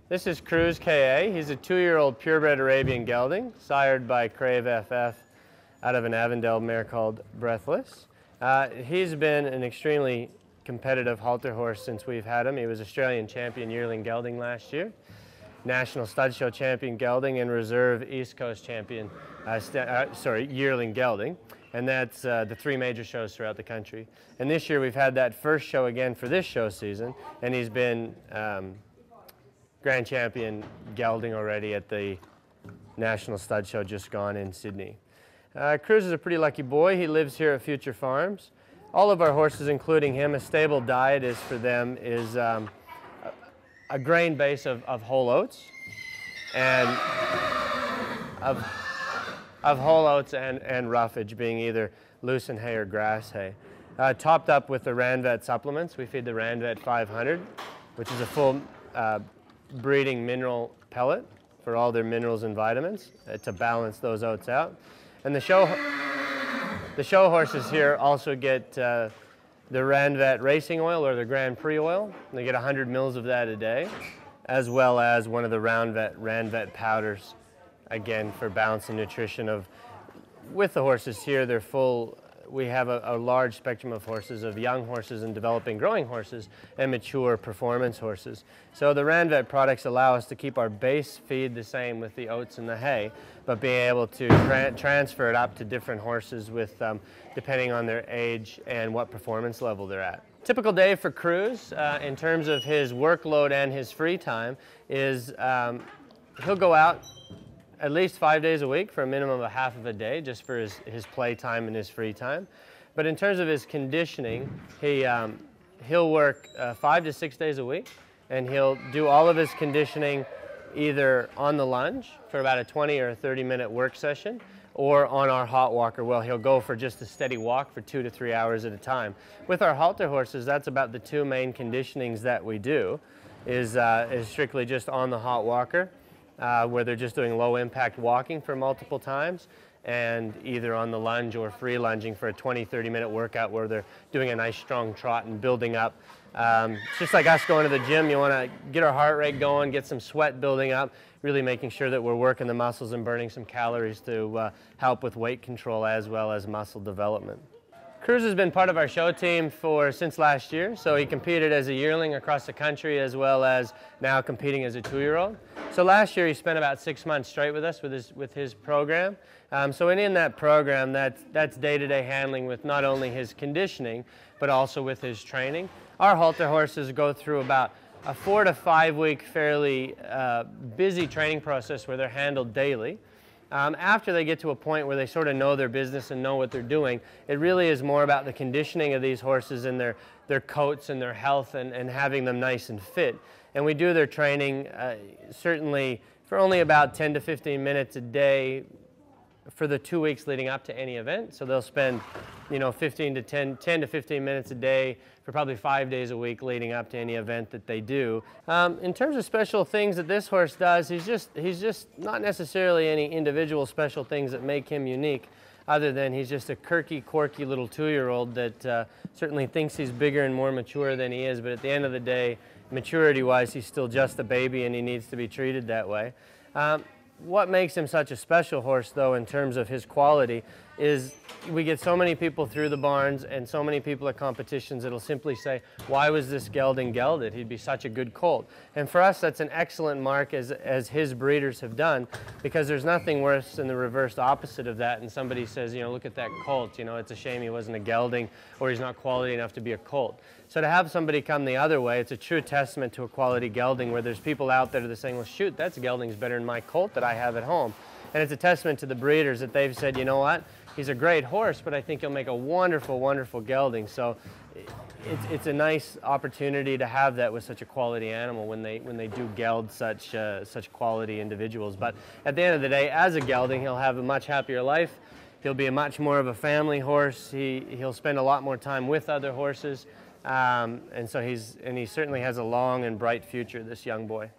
This is Cruz K.A. He's a 2-year-old purebred Arabian gelding, sired by Crave FF out of an Avondale mare called Breathless. He's been an extremely competitive halter horse since we've had him. He was Australian champion yearling gelding last year, national stud show champion gelding, and reserve East Coast champion, yearling gelding. And that's the 3 major shows throughout the country. And this year we've had that first show again for this show season, and he's been grand champion gelding already at the national stud show just gone in Sydney. Cruz is a pretty lucky boy. He lives here at Future Farms. All of our horses, including him, a stable diet is for them is a grain base of whole oats and whole oats and roughage, being either lucerne hay or grass hay. Topped up with the Ranvet supplements. We feed the Ranvet 500, which is a full breeding mineral pellet for all their minerals and vitamins to balance those oats out. And the show horses here also get the Ranvet racing oil, or the Grand Prix oil. They get 100 mils of that a day, as well as one of the Ranvet powders, again for balance and nutrition with the horses here. They're full. We have a large spectrum of horses, of young horses and developing growing horses and mature performance horses. So the Ranvet products allow us to keep our base feed the same with the oats and the hay, but being able to transfer it up to different horses with depending on their age and what performance level they're at. Typical day for Cruz in terms of his workload and his free time is he'll go out at least 5 days a week for a minimum of half of a day, just for his play time and his free time. But in terms of his conditioning, he'll work 5 to 6 days a week, and he'll do all of his conditioning either on the lunge for about a 20 or a 30-minute work session, or on our hot walker. Well, he'll go for just a steady walk for 2 to 3 hours at a time. With our halter horses, that's about the 2 main conditionings that we do, is strictly just on the hot walker, where they're just doing low impact walking for multiple times, and either on the lunge or free lunging for a 20-30 minute workout where they're doing a nice strong trot and building up. It's just like us going to the gym. You want to get our heart rate going, get some sweat building up, really making sure that we're working the muscles and burning some calories to help with weight control as well as muscle development. Cruz has been part of our show team since last year, so he competed as a yearling across the country as well as now competing as a 2-year-old. So last year he spent about 6 months straight with us with his program. So in that program, that's day-to-day handling with not only his conditioning but also with his training. Our halter horses go through about a 4 to 5 week fairly busy training process where they're handled daily. After they get to a point where they sort of know their business and know what they're doing, it really is more about the conditioning of these horses and their coats and their health and having them nice and fit. And we do their training certainly for only about 10 to 15 minutes a day for the 2 weeks leading up to any event. So they'll spend 10 to 15 minutes a day for probably 5 days a week leading up to any event that they do. In terms of special things that this horse does, he's just not necessarily any individual special things that make him unique, other than he's just a quirky little 2-year-old that certainly thinks he's bigger and more mature than he is, but at the end of the day, maturity-wise, he's still just a baby and he needs to be treated that way. What makes him such a special horse, though, in terms of his quality, is we get so many people through the barns and so many people at competitions that'll simply say, why was this gelding gelded? He'd be such a good colt. And for us, that's an excellent mark, as his breeders have done, because there's nothing worse than the reverse opposite of that. And somebody says, look at that colt, it's a shame he wasn't a gelding, or he's not quality enough to be a colt. So to have somebody come the other way, it's a true testament to a quality gelding, where there's people out there that are saying, well, shoot, that's gelding's better than my colt that I have at home. And it's a testament to the breeders that they've said, you know what, he's a great horse, but I think he'll make a wonderful, wonderful gelding. So it's a nice opportunity to have that with such a quality animal when they do geld such quality individuals. But at the end of the day, as a gelding, he'll have a much happier life. He'll be a much more of a family horse. He'll spend a lot more time with other horses. And he certainly has a long and bright future, this young boy.